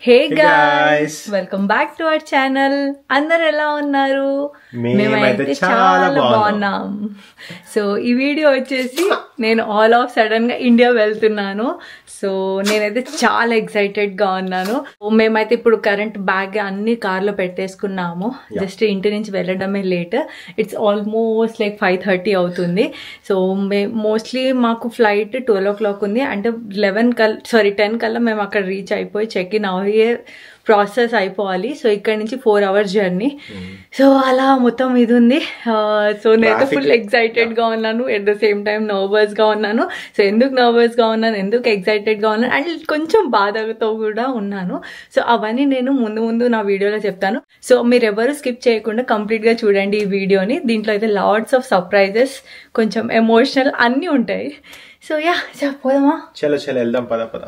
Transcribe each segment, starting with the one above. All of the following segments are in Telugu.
Hey guys, welcome back to our channel. అందరూ ఎలా ఉన్నారు? మేమైతే చాలా బాగున్నాం. సో ఈ వీడియో వచ్చేసి నేను ఆల్ ఆఫ్ సడన్ గా ఇండియా వెళ్తున్నాను. సో నేనైతే చాలా ఎక్సైటెడ్ గా ఉన్నాను. మేమైతే ఇప్పుడు కరెంట్ బ్యాగ్ అన్ని కార్లో పెట్టేసుకున్నాము. జస్ట్ ఇంటి నుంచి వెళ్ళడమే లేట్. ఇట్స్ ఆల్మోస్ట్ లైక్ 5:30 అవుతుంది. సో మోస్ట్లీ మాకు ఫ్లైట్ 12 o'clock ఉంది. అంటే 10 కల్లా మేము అక్కడ రీచ్ అయిపోయి చెక్ ఇన్ అయ్యే ప్రాసెస్ అయిపోవాలి. సో ఇక్కడ నుంచి 4 hours జర్నీ. సో అలా మొత్తం ఇది ఉంది. సో నేనైతే ఫుల్ ఎక్సైటెడ్ గా ఉన్నాను, at the same time nervous గా ఉన్నాను. సో ఎందుకు నర్వస్ గా ఉన్నాను, ఎందుకు ఎక్సైటెడ్ గా ఉన్నాను అండ్ కొంచెం బాధతో కూడా ఉన్నాను. సో అవన్నీ నేను ముందు నా వీడియోలో చెప్తాను. సో మీరు ఎవరు స్కిప్ చేయకుండా కంప్లీట్ గా చూడండి ఈ వీడియోని. దీంట్లో అయితే లాట్స్ ఆఫ్ సర్ప్రైజెస్, కొంచెం ఎమోషనల్ అన్నీ ఉంటాయి. సో యా పోదామా? చలో వెళ్దాం, పద.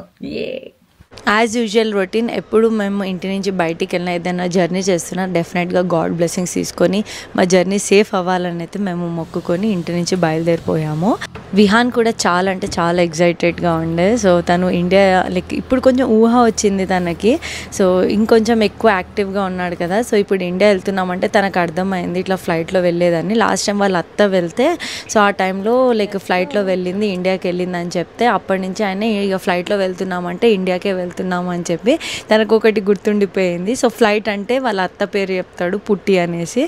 యాజ్ యూజువల్ రొటీన్, ఎప్పుడు మేము ఇంటి నుంచి బయటికి వెళ్ళినా ఏదైనా జర్నీ చేస్తున్నా డెఫినెట్గా గాడ్ బ్లెస్సింగ్స్ తీసుకొని మా జర్నీ సేఫ్ అవ్వాలని అయితే మేము మొక్కుకొని ఇంటి నుంచి బయలుదేరిపోయాము. విహాన్ కూడా చాలా అంటే చాలా ఎక్సైటెడ్గా ఉండే. సో తను ఇండియా లైక్ ఇప్పుడు కొంచెం ఊహ వచ్చింది తనకి. సో ఇంకొంచెం ఎక్కువ యాక్టివ్గా ఉన్నాడు కదా. సో ఇప్పుడు ఇండియా వెళ్తున్నామంటే తనకు అర్థమైంది ఇట్లా ఫ్లైట్లో వెళ్ళేదాన్ని. లాస్ట్ టైం వాళ్ళ అత్త వెళ్తే సో ఆ టైంలో లైక్ ఫ్లైట్లో వెళ్ళింది, ఇండియాకి వెళ్ళింది అని చెప్తే అప్పటి నుంచి ఆయన ఇక ఫ్లైట్లో వెళ్తున్నామంటే ఇండియాకే వెళ్తున్నాము అని చెప్పి తనకు ఒకటి గుర్తుండిపోయింది. సో ఫ్లైట్ అంటే వాళ్ళ అత్త పేరు చెప్తాడు, పుట్టి అనేసి.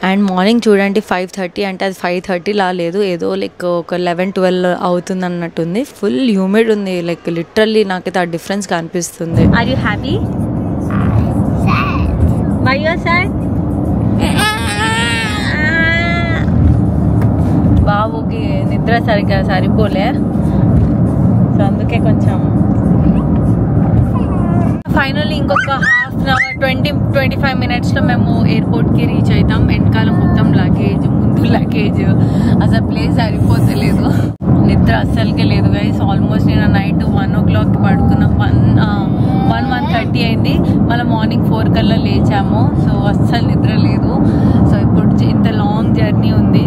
అండ్ మార్నింగ్ చూడండి 5:30 అంటే అది 5:30 లా లేదు, ఏదో లైక్ ఒక 11-12 అవుతుంది అన్నట్టుంది. ఫుల్ హ్యూమిడ్ ఉంది, లైక్ లిటరల్లీ నాకైతే ఆ డిఫరెన్స్ కనిపిస్తుంది. Are you happy? Why you are sad? బాబుకి నిద్ర సరిగ్గా సరిపోలే, సో అందుకే కొంచెం. ఫైనల్లీ ఇంకొక హాఫ్ అన్ అవర్ 20-25 minutesలో మేము ఎయిర్పోర్ట్కి రీచ్ అవుతాం. వెనకాల మొత్తం లగేజ్, ముందు లగేజ్, అసలు ప్లేస్ సరిపోతలేదు. నిద్ర అస్సలుకే లేదు గైస్. ఆల్మోస్ట్ నేను నైట్ 1 o'clock పడుకున్నాం. 1:30 అయింది. మళ్ళీ మార్నింగ్ 4 కల్లా లేచాము. సో అస్సలు నిద్ర లేదు. సో ఇప్పుడు ఇంత లాంగ్ జర్నీ ఉంది.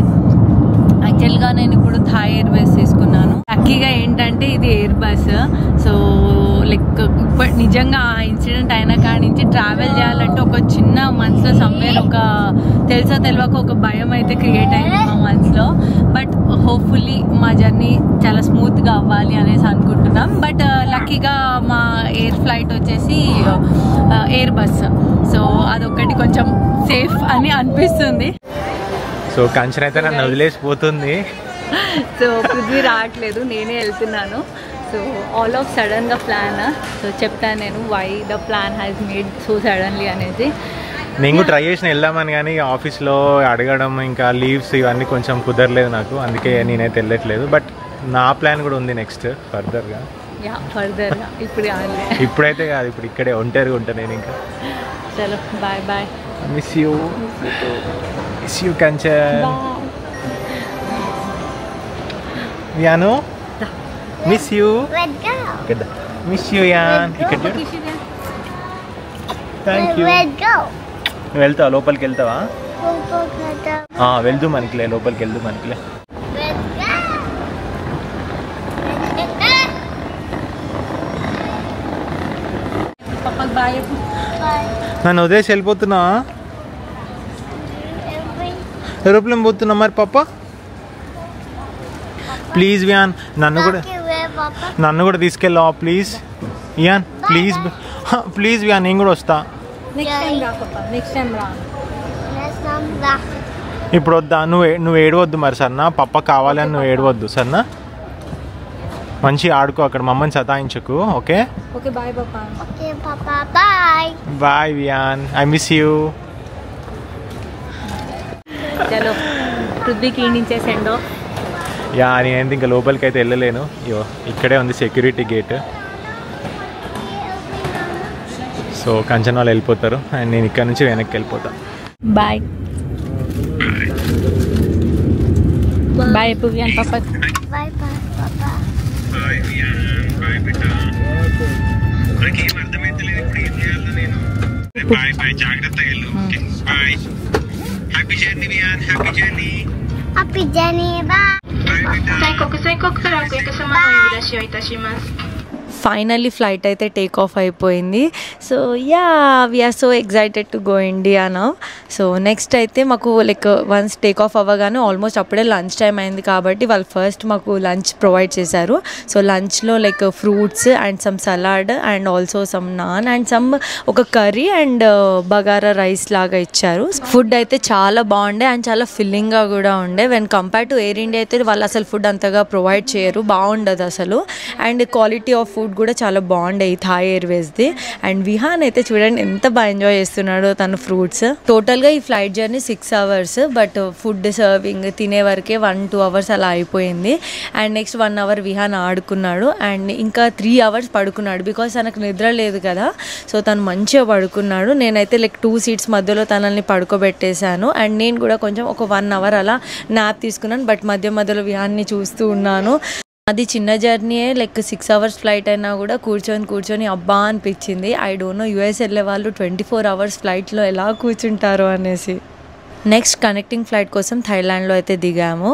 యాక్చువల్గా నేను ఇప్పుడు థాయ్ ఎయిర్వేస్ తీసుకున్నాను. లక్కీగా ఏంటంటే ఇది ఎయిర్ బస్. సో లైక్ ఇప్పుడు నిజంగా ఆ ఇన్సిడెంట్ అయిన కాడి నుంచి ట్రావెల్ చేయాలంటే ఒక చిన్న మనసులో సమ్వేర్ ఒక తెలియక ఒక భయం అయితే క్రియేట్ అయింది మా మనసులో. బట్ హోప్ఫుల్లీ మా జర్నీ చాలా స్మూత్గా అవ్వాలి అనేసి అనుకుంటున్నాం. బట్ లక్కీగా మా ఎయిర్ ఫ్లైట్ వచ్చేసి ఎయిర్ బస్. సో అదొకటి కొంచెం సేఫ్ అని అనిపిస్తుంది. సో కంచన్ అయితే నన్ను వదిలేసిపోతుంది. సో పృథ్వీ రావట్లేదు, నేనే వెళ్తున్నాను. సో ఆల్ ఆఫ్ సడన్గా ప్లాన్. సో చెప్తాను నేను why the plan has made so suddenly అనేసి. నేను కూడా ట్రై చేసిన వెళ్దామని, కానీ ఆఫీస్లో అడగడం ఇంకా లీవ్స్ ఇవన్నీ కొంచెం కుదరలేదు నాకు, అందుకే నేనైతే వెళ్ళట్లేదు. బట్ నా ప్లాన్ కూడా ఉంది నెక్స్ట్ ఫర్దర్గా. ఇప్పుడైతే కాదు, ఇప్పుడు ఇక్కడే ఒంటరిగా ఉంటాను నేను. ఇంకా చలో bye. Miss you Kanchan. Viaan miss you. Miss you యాన్. ఇక్కడ థ్యాంక్ యూ. వెళ్తావా? లోపలికి వెళ్తావా? వెళ్దు మనకిలే, లోపలికి వెళ్దు మనకిలే. నన్ను వదిలేసి వెళ్ళిపోతున్నా? ఏరోప్లేన్ పోతున్నా మరి పాప. ప్లీజ్ వియాన్, నన్ను కూడా తీసుకెళ్ళావా ప్లీజ్? వియాన్ ప్లీజ్ వియాన్, నేను కూడా వస్తా. ఇప్పుడు వద్దా? నువ్వు ఏడవద్దు మరి సరేనా? పప్ప కావాలి అని నువ్వు ఏడవద్దు సరేనా? మంచిగా ఆడుకో అక్కడ, మమ్మల్ని సతాయించకు. Okay bye Viaan, I miss you. Yeah నేనైతే ఇంకా లోపలికి అయితే వెళ్ళలేను. ఇక్కడే ఉంది సెక్యూరిటీ గేట్. సో కంచన్ వాళ్ళు వెళ్ళిపోతారు అండ్ నేను ఇక్కడ నుంచి వెనక్కి వెళ్ళిపోతా. బాయ్ పాపా. జాగ్రత్తగా వెళ్ళు. Bye. Happy journey Viaan, happy జర్నీ.バイ。最国からご様のお呼び出しをいたします。ఫైనల్లీ ఫ్లైట్ అయితే టేక్ ఆఫ్ అయిపోయింది. So yeah we're so excited to go India now. So next అయితే మాకు లైక్ వన్స్ టేక్ ఆఫ్ అవ్వగానే ఆల్మోస్ట్ అప్పుడే లంచ్ టైం అయింది కాబట్టి వాళ్ళు ఫస్ట్ మాకు లంచ్ ప్రొవైడ్ చేశారు. సో లంచ్లో like fruits and some salad and also some naan and some ఒక కర్రీ అండ్ బగారా రైస్ లాగా ఇచ్చారు. ఫుడ్ అయితే చాలా బాగుండే అండ్ చాలా ఫిల్లింగ్గా కూడా ఉండే. When compare to air India అయితే వాళ్ళు అసలు ఫుడ్ అంతగా ప్రొవైడ్ చేయరు, బాగుండదు అసలు. అండ్ క్వాలిటీ ఆఫ్ ఫుడ్ కూడా చాలా బాగుండే ఈ థాయ్ ఎయిర్వేస్ది. అండ్ విహాన్ అయితే చూడండి ఎంత బాగా ఎంజాయ్ చేస్తున్నాడో తను ఫ్రూట్స్. టోటల్గా ఈ flight journey 6 hours, but food serving తినే వరకే 1-2 hours అలా అయిపోయింది. అండ్ నెక్స్ట్ 1 hour విహాన్ ఆడుకున్నాడు అండ్ ఇంకా 3 hours పడుకున్నాడు బికాస్ తనకు నిద్ర లేదు కదా. సో తను మంచిగా పడుకున్నాడు. నేనైతే లైక్ 2 seats మధ్యలో తనని పడుకోబెట్టేశాను అండ్ నేను కూడా కొంచెం ఒక 1 hour అలా నాప్ తీసుకున్నాను. బట్ మధ్యలో విహాన్ని చూస్తూ ఉన్నాను. అది చిన్న జర్నీయే, లైక్ 6 hours ఫ్లైట్ అయినా కూడా కూర్చొని అబ్బా అనిపించింది. ఐ డోంట్ నో US వెళ్ళే వాళ్ళు 24 hours ఫ్లైట్లో ఎలా కూర్చుంటారో అనేసి. నెక్స్ట్ కనెక్టింగ్ ఫ్లైట్ కోసం థైలాండ్లో అయితే దిగాము.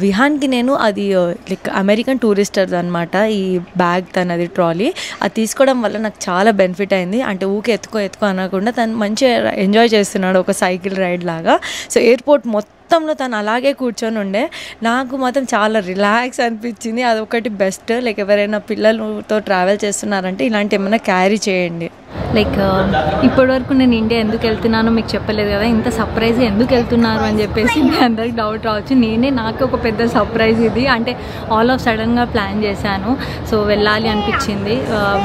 విహాన్కి నేను అది లైక్ అమెరికన్ టూరిస్టర్ది అనమాట ఈ బ్యాగ్, తనది ట్రాలీ. అది తీసుకోవడం వల్ల నాకు చాలా బెనిఫిట్ అయింది. అంటే ఊకే ఎత్తుకో అనకుండా తను మంచిగా ఎంజాయ్ చేస్తున్నాడు ఒక సైకిల్ రైడ్ లాగా. సో ఎయిర్పోర్ట్ మొత్తంలో తను అలాగే కూర్చొని ఉండే. నాకు మాత్రం చాలా రిలాక్స్ అనిపించింది. అదొకటి బెస్ట్. లైక్ ఎవరైనా పిల్లలతో ట్రావెల్ చేస్తున్నారంటే ఇలాంటి ఏమైనా క్యారీ చేయండి. లైక్ ఇప్పటివరకు నేను ఇండియా ఎందుకు వెళ్తున్నానో మీకు చెప్పలేదు కదా, ఇంత సర్ప్రైజ్ ఎందుకు వెళ్తున్నారు అని చెప్పేసి మీ అందరికి డౌట్ రావచ్చు. నాకు ఒక పెద్ద సర్ప్రైజ్ ఇది. అంటే ఆల్ ఆఫ్ సడన్గా ప్లాన్ చేశాను. సో వెళ్ళాలి అనిపించింది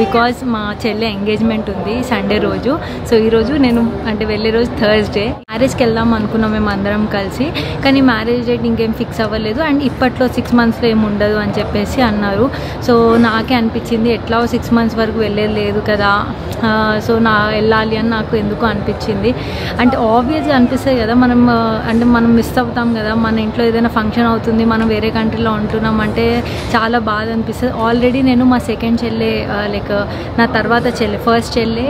బికాజ్ మా చెల్లె ఎంగేజ్మెంట్ ఉంది సండే రోజు. సో ఈరోజు నేను అంటే వెళ్ళే రోజు థర్స్డే. మ్యారేజ్కి వెళ్దాం అనుకున్నాం మేము అందరం కలిసి, కానీ మ్యారేజ్ డేట్ ఇంకేం ఫిక్స్ అవ్వలేదు అండ్ ఇప్పట్లో 6 monthsలో ఏమి ఉండదు అని చెప్పేసి అన్నారు. సో నాకే అనిపించింది ఎట్లా 6 months వరకు వెళ్ళేది లేదు కదా, సో వెళ్ళాలి అని నాకు ఎందుకు అనిపించింది. అంటే ఆబ్వియస్గా అనిపిస్తుంది కదా మనం, అంటే మనం మిస్ అవుతాం కదా. మన ఇంట్లో ఏదైనా ఫంక్షన్ అవుతుంది, మనం వేరే కంట్రీలో ఉంటున్నాం అంటే చాలా బాధ అనిపిస్తుంది. ఆల్రెడీ నేను మా సెకండ్ చెల్లె లైక్ నా తర్వాత ఫస్ట్ చెల్లె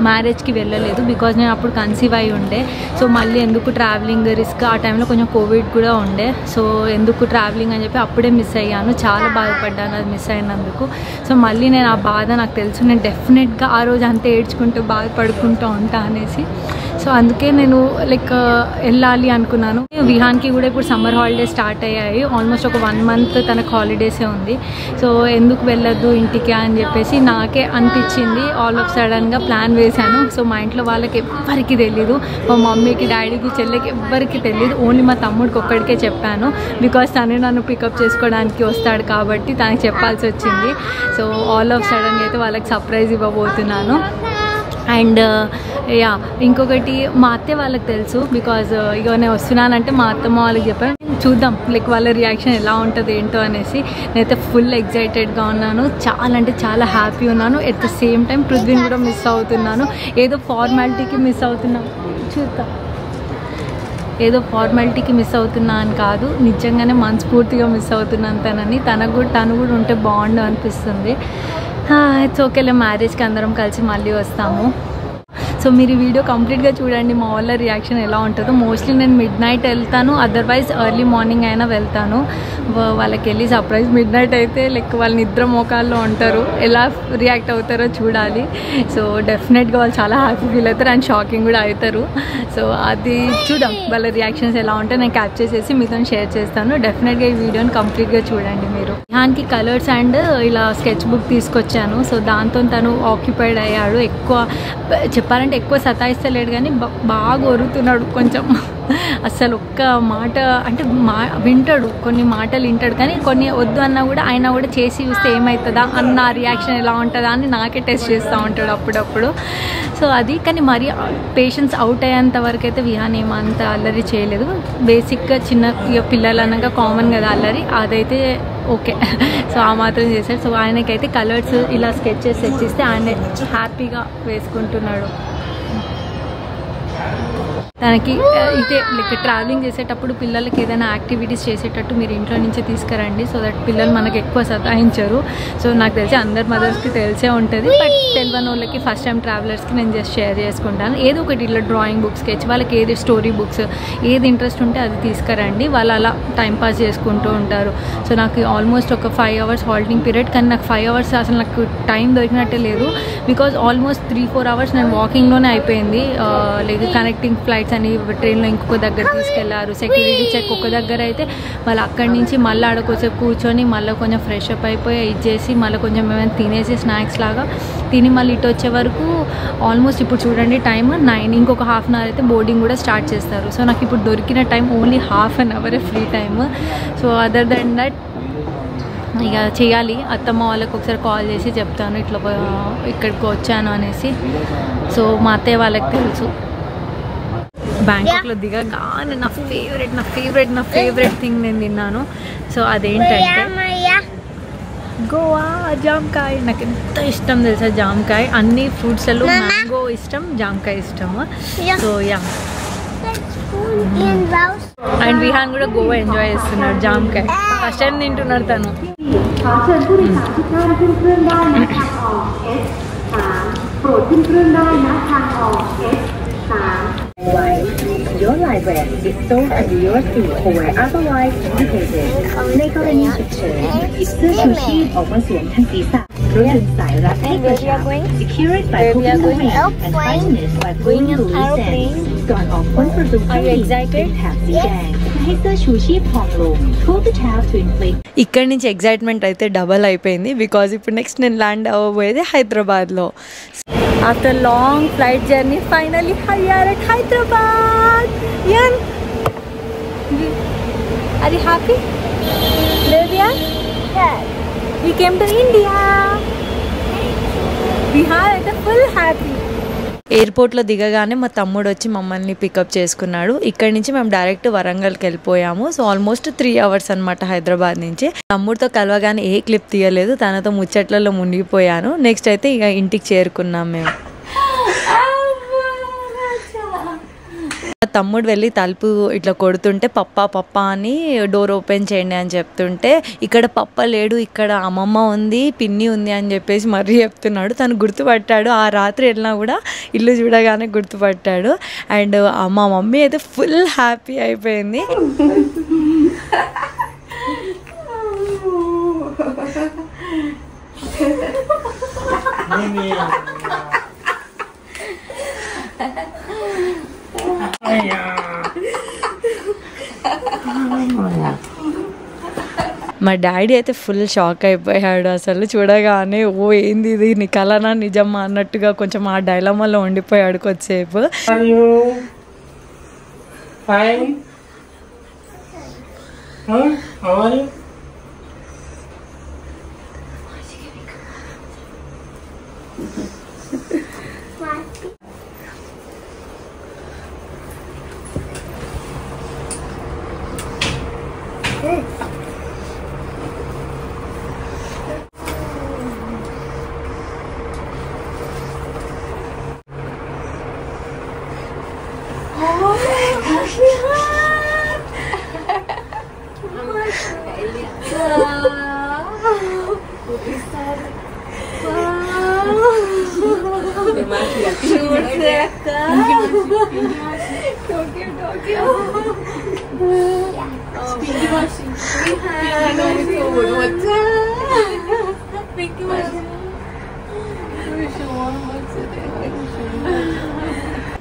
మ్యారేజ్కి వెళ్ళలేదు బికాజ్ నేను అప్పుడు కన్సీవ్ అయి ఉండే. సో మళ్ళీ ఎందుకు ట్రావెలింగ్ రిస్క్, ఆ టైంలో కొంచెం కోవిడ్ కూడా ఉండే. సో ఎందుకు ట్రావెలింగ్ అని చెప్పి అప్పుడే మిస్ అయ్యాను. చాలా బాధపడ్డాను అది మిస్ అయినందుకు. సో మళ్ళీ నేను ఆ బాధ నాకు తెలుసు, నేను డెఫినెట్గా ఆ రోజు అంతే ఏడ్చుకుంటూ బాధపడుకుంటూ ఉంటా అనేసి. సో అందుకే నేను లైక్ వెళ్ళాలి అనుకున్నాను. విహాన్కి కూడా ఇప్పుడు సమ్మర్ హాలిడేస్ స్టార్ట్ అయ్యాయి. ఆల్మోస్ట్ ఒక 1 month తనకు హాలిడేసే ఉంది. సో ఎందుకు వెళ్ళొద్దు ఇంటికి అని చెప్పేసి నాకే అనిపించింది. ఆల్ ఆఫ్ సడన్గా ప్లాన్ వేశాను. సో మా ఇంట్లో వాళ్ళకి ఎవ్వరికి తెలీదు, మా మమ్మీకి డాడీకి చెల్లికి ఎవ్వరికి తెలీదు. ఓన్లీ మా తమ్ముడికి ఒక్కడికే చెప్పాను బికాస్ తనే నన్ను పికప్ చేసుకోవడానికి వస్తాడు కాబట్టి తనకు చెప్పాల్సి వచ్చింది. సో ఆల్ ఆఫ్ సడన్గా అయితే వాళ్ళకి సర్ప్రైజ్ ఇవ్వబోతున్నాను. అండ్ యా ఇంకొకటి మా అత్తే వాళ్ళకి తెలుసు బికాజ్ ఇక నేను వస్తున్నానంటే మా అత్తమ్మ వాళ్ళకి చెప్పాను. చూద్దాం లైక్ వాళ్ళ రియాక్షన్ ఎలా ఉంటుంది ఏంటో అనేసి. నేనైతే ఫుల్ ఎక్సైటెడ్గా ఉన్నాను. చాలా అంటే చాలా హ్యాపీ ఉన్నాను. ఎట్ ద సేమ్ టైం పృథ్వీని కూడా మిస్ అవుతున్నాను. ఏదో ఫార్మాలిటీకి మిస్ అవుతున్నాను, చూద్దాం ఏదో ఫార్మాలిటీకి మిస్ అవుతున్నా అని కాదు, నిజంగానే మనస్ఫూర్తిగా మిస్ అవుతున్నాను తనని. తను కూడా ఉంటే బాగుండు అనిపిస్తుంది. ఇట్స్ ఓకేలే, మ్యారేజ్కి అందరం కలిసి మళ్ళీ వస్తాము. సో మీరు ఈ వీడియో కంప్లీట్గా చూడండి, మా వాళ్ళ రియాక్షన్ ఎలా ఉంటుందో. మోస్ట్లీ నేను మిడ్నైట్ వెళ్తాను, అదర్వైజ్ ఎర్లీ మార్నింగ్ అయినా వెళ్తాను. వాళ్ళకి వెళ్ళి సర్ప్రైజ్. మిడ్నైట్ అయితే లైక్ వాళ్ళ నిద్ర మోకాల్లో ఉంటారు, ఎలా రియాక్ట్ అవుతారో చూడాలి. సో డెఫినెట్గా వాళ్ళు చాలా హ్యాపీ ఫీల్ అవుతారు అండ్ షాకింగ్ కూడా అవుతారు. సో అది చూద్దాం వాళ్ళ రియాక్షన్స్ ఎలా ఉంటాయో నేను క్యాప్చర్ చేసి మీతో షేర్ చేస్తాను. డెఫినెట్గా ఈ వీడియోని కంప్లీట్గా చూడండి మీరు. విహాన్కి కలర్స్ అండ్ ఇలా స్కెచ్ బుక్ తీసుకొచ్చాను. సో దాంతో తను ఆక్యుపైడ్ అయ్యాడు. ఎక్కువ చెప్పాలంటే ఎక్కువ సతాయిస్తలేడు కానీ బాగా ఒరుతున్నాడు కొంచెం. అసలు ఒక్క మాట అంటే వింటాడు, కొన్ని మాటలు వింటాడు కానీ కొన్ని వద్దు అన్నా కూడా ఆయన కూడా చేసి చూస్తే ఏమవుతుందా అన్న రియాక్షన్ ఎలా ఉంటుందా అని నాకే టెస్ట్ చేస్తూ ఉంటాడు అప్పుడప్పుడు. సో అది కానీ మరి పేషెన్స్ అవుట్ అయ్యేంత వరకు అయితే విహాన్ ఏమంత అల్లరి చేయలేదు. బేసిక్గా చిన్న పిల్లలు అనగా కామన్ కదా అల్లరి, అదైతే ఓకే. సో ఆ మాత్రం చేశాడు. సో ఆయనకైతే కలర్స్ ఇలా స్కెచెస్ సెట్ చేస్తే ఆయన హ్యాపీగా వేసుకుంటున్నాడు. తనకి ఇదే లైక్ ట్రావెలింగ్ చేసేటప్పుడు పిల్లలకి ఏదైనా యాక్టివిటీస్ చేసేటట్టు మీరు ఇంట్లో నుంచే తీసుకురండి, సో దట్ పిల్లలు మనకి ఎక్కువ సతాయించరు. సో నాకు తెలిసి అందరు మదర్స్కి తెలిసే ఉంటుంది, బట్ తెలియని వాళ్ళకి ఫస్ట్ టైం ట్రావెలర్స్కి నేను జస్ట్ షేర్ చేసుకుంటాను. ఏదో ఒకటి ఇట్లా డ్రాయింగ్ బుక్స్, స్కెచ్, వాళ్ళకి ఏది స్టోరీ బుక్స్ ఏది ఇంట్రెస్ట్ ఉంటే అది తీసుకురండి. వాళ్ళు అలా టైంపాస్ చేసుకుంటూ ఉంటారు. సో నాకు ఆల్మోస్ట్ ఒక 5 hours హాల్టింగ్ పీరియడ్, కానీ నాకు 5 hours అసలు నాకు టైం దొరికినట్టే లేదు. బికాజ్ ఆల్మోస్ట్ 3-4 hours నేను వాకింగ్లోనే అయిపోయింది. లైక్ కనెక్టింగ్ ఫ్లైట్స్ అని ట్రైన్లో ఇంకొక దగ్గర తీసుకెళ్లారు, సెక్యూరిటీ చెక్ ఒక దగ్గర అయితే మళ్ళీ అక్కడి నుంచి మళ్ళీ ఆడకోసేపు కూర్చొని మళ్ళీ కొంచెం ఫ్రెష్ అప్ అయిపోయి ఇచ్చేసి మళ్ళీ కొంచెం ఏమైనా తినేసి స్నాక్స్ లాగా తిని మళ్ళీ ఇటు వచ్చే వరకు ఆల్మోస్ట్ ఇప్పుడు చూడండి టైం 9. ఇంకొక హాఫ్ అన్ అవర్ అయితే బోర్డింగ్ కూడా స్టార్ట్ చేస్తారు. సో నాకు ఇప్పుడు దొరికిన టైం ఓన్లీ హాఫ్ అన్ అవరే free time. So other than that ఇక చేయాలి. అత్తమ్మ వాళ్ళకి ఒకసారి కాల్ చేసి చెప్తాను ఇట్లా ఇక్కడికి వచ్చాను అనేసి. సో మా అత్తయ్య వాళ్ళకి తెలుసు. బ్యాంకాక్లో దిగగానే నా ఫేవరెట్ థింగ్ నేను తిన్నాను. సో అదేంటంటే గోవా జామకాయ. నాకు ఎంత ఇష్టం తెలుసా జామకాయ. అన్ని ఫ్రూట్స్లలో మ్యాంగో ఇష్టం, జామకాయ ఇష్టం. సో యా, అండ్ విహాన్ కూడా గోవా ఎంజాయ్ చేస్తున్నాడు జామకాయ. ఫస్ట్ టైం తింటున్నాడు తను. Your library is stored under your seat or where otherwise indicated. ในกรณีฉุกเฉินหยิบเสื้อชูชีพออกมาสวมทันศีรษะรถยนต์สายรัดให้กระชับ secured by pulling the rein and fastened by pulling the loose ends ก่อนออกพ้นประตูเครื่องบินเป็นแถบสีแดงให้เสื้อชูชีพพองลง pull the tab to inflate. ఇక్కడి నుంచి ఎగ్జైట్మెంట్ అయితే డబల్ అయిపోయింది. బికాజ్ ఇప్పుడు నెక్స్ట్ నేను ల్యాండ్ అవ్వబోయేది హైదరాబాద్లో. After long flight journey, finally we are at Hyderabad. Yan, are you happy? Livia? Yes. We came to India. We are full happy. ఎయిర్పోర్ట్లో దిగగానే మా తమ్ముడు వచ్చి మమ్మల్ని పికప్ చేసుకున్నాడు. ఇక్కడి నుంచి మేము డైరెక్ట్ వరంగల్కి వెళ్ళిపోయాము. సో ఆల్మోస్ట్ 3 hours అనమాట హైదరాబాద్ నుంచి. తమ్ముడితో కలవగానే ఏ క్లిప్ తీయలేదు, తనతో ముచ్చట్లలో మునిగిపోయాను. నెక్స్ట్ అయితే ఇక ఇంటికి చేరుకున్నాం మేము. తమ్ముడు వెళ్ళి తలుపు ఇట్లా కొడుతుంటే పప్ప అని డోర్ ఓపెన్ చేయండి అని చెప్తుంటే ఇక్కడ పప్ప లేడు, ఇక్కడ అమ్మమ్మ ఉంది, పిన్ని ఉంది అని చెప్పేసి మరీ చెప్తున్నాడు. తను గుర్తుపట్టాడు. ఆ రాత్రి వెళ్ళినా కూడా ఇల్లు చూడగానే గుర్తుపట్టాడు. అండ్ మా మమ్మీ అయితే ఫుల్ హ్యాపీ అయిపోయింది. మా డాడీ అయితే ఫుల్ షాక్ అయిపోయాడు. అసలు చూడగానే ఓ ఏంది ఇది, నీ కలనా నిజమా అన్నట్టుగా కొంచెం ఆ డైలమాలో ఉండిపోయాడు కొద్దిసేపు.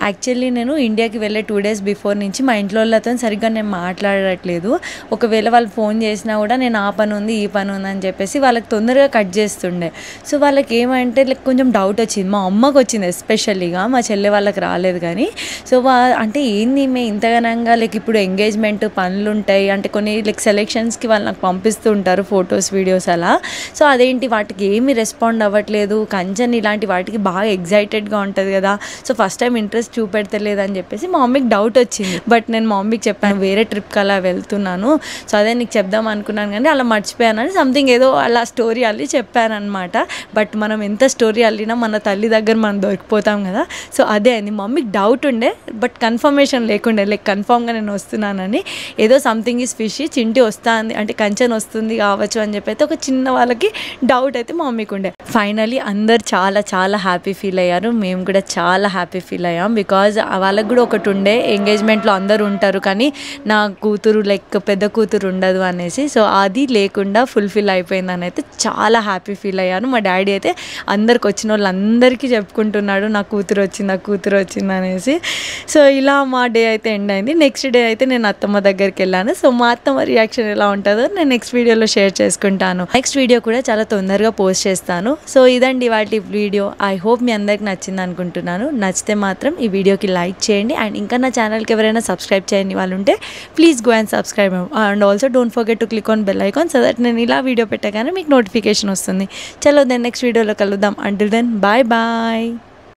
యాక్చువల్లీ నేను ఇండియాకి వెళ్ళే 2 days బిఫోర్ నుంచి మా ఇంట్లో వాళ్ళతో సరిగ్గా నేను మాట్లాడట్లేదు. ఒకవేళ వాళ్ళు ఫోన్ చేసినా కూడా నేను ఆ పని ఉంది ఈ పని ఉంది అని చెప్పేసి వాళ్ళకి తొందరగా కట్ చేస్తుండే. సో వాళ్ళకి ఏమంటే లైక్ కొంచెం డౌట్ వచ్చింది. మా అమ్మకు వచ్చింది ఎస్పెషల్లీగా, మా చెల్లె వాళ్ళకి రాలేదు. కానీ సో అంటే ఏంది మేము ఇంతగానంగా లైక్ ఇప్పుడు ఎంగేజ్మెంట్ పనులు ఉంటాయి అంటే కొన్ని లైక్ సెలెక్షన్స్కి వాళ్ళు నాకు పంపిస్తూ ఉంటారు ఫొటోస్ వీడియోస్ అలా. సో అదేంటి వాటికి ఏమీ రెస్పాండ్ అవ్వట్లేదు. కంచన్ ఇలాంటి వాటికి బాగా ఎగ్జైటెడ్గా ఉంటుంది కదా. సో ఫస్ట్ టైం ఇంట్రెస్ట్ చూపెడతలేదని చెప్పేసి మా మమ్మీకి డౌట్ వచ్చింది. బట్ నేను మా మమ్మీకి చెప్పాను వేరే ట్రిప్కి అలా వెళ్తున్నాను, సో అదే నీకు చెప్దాం అనుకున్నాను కానీ అలా మర్చిపోయానని సంథింగ్ ఏదో అలా స్టోరీ అల్లి చెప్పానమాట. బట్ మనం ఎంత స్టోరీ అల్లినా మన తల్లి దగ్గర మనం దొరికిపోతాం కదా. సో అదే అయింది. మమ్మీకి డౌట్ ఉండే బట్ కన్ఫర్మేషన్ లేకుండే, లైక్ కన్ఫామ్గా నేను వస్తున్నానని. ఏదో సంథింగ్ ఈజ్ ఫిషీ, చింటి వస్తుంది అంటే కంచెన్ వస్తుంది కావచ్చు అని చెప్పి అయితే ఒక చిన్న వాళ్ళకి డౌట్ అయితే మా మమ్మీకి ఉండే. ఫైనలీ అందరు చాలా చాలా హ్యాపీ ఫీల్ అయ్యారు, మేము కూడా చాలా హ్యాపీ ఫీల్ అయ్యాం. బికాజ్ వాళ్ళకి కూడా ఒకటి ఉండే, ఎంగేజ్మెంట్లో అందరూ ఉంటారు కానీ నా కూతురు లైక్ పెద్ద కూతురు ఉండదు అనేసి. సో అది లేకుండా ఫుల్ఫిల్ అయిపోయిందని అయితే చాలా హ్యాపీ ఫీల్ అయ్యాను. మా డాడీ అయితే అందరికి వచ్చిన వాళ్ళందరికీ చెప్పుకుంటున్నాడు నా కూతురు వచ్చింది అనేసి. సో ఇలా మా డే అయితే ఎండ్ అయింది. నెక్స్ట్ డే అయితే నేను అత్తమ్మ దగ్గరికి వెళ్ళాను. సో మా అత్తమ్మ రియాక్షన్ ఎలా ఉంటుందో నేను నెక్స్ట్ వీడియోలో షేర్ చేసుకుంటాను. నెక్స్ట్ వీడియో కూడా చాలా తొందరగా పోస్ట్ చేస్తాను. సో ఇదండి వాటి వీడియో. ఐ హోప్ మీ అందరికి నచ్చింది అనుకుంటున్నాను. నచ్చితే మాత్రం ఈ వీడియోకి లైక్ చేయండి. అండ్ ఇంకా నా ఛానల్కి ఎవరైనా సబ్స్క్రైబ్ చేయని వాళ్ళు ఉంటే please go and subscribe. And also don't forget to click on bell icon so that నేను ఇలా వీడియో పెట్టగానే మీకు నోటిఫికేషన్ వస్తుంది. చలో దెన్ నెక్స్ట్ వీడియోలో కలుద్దాం. Until then bye bye.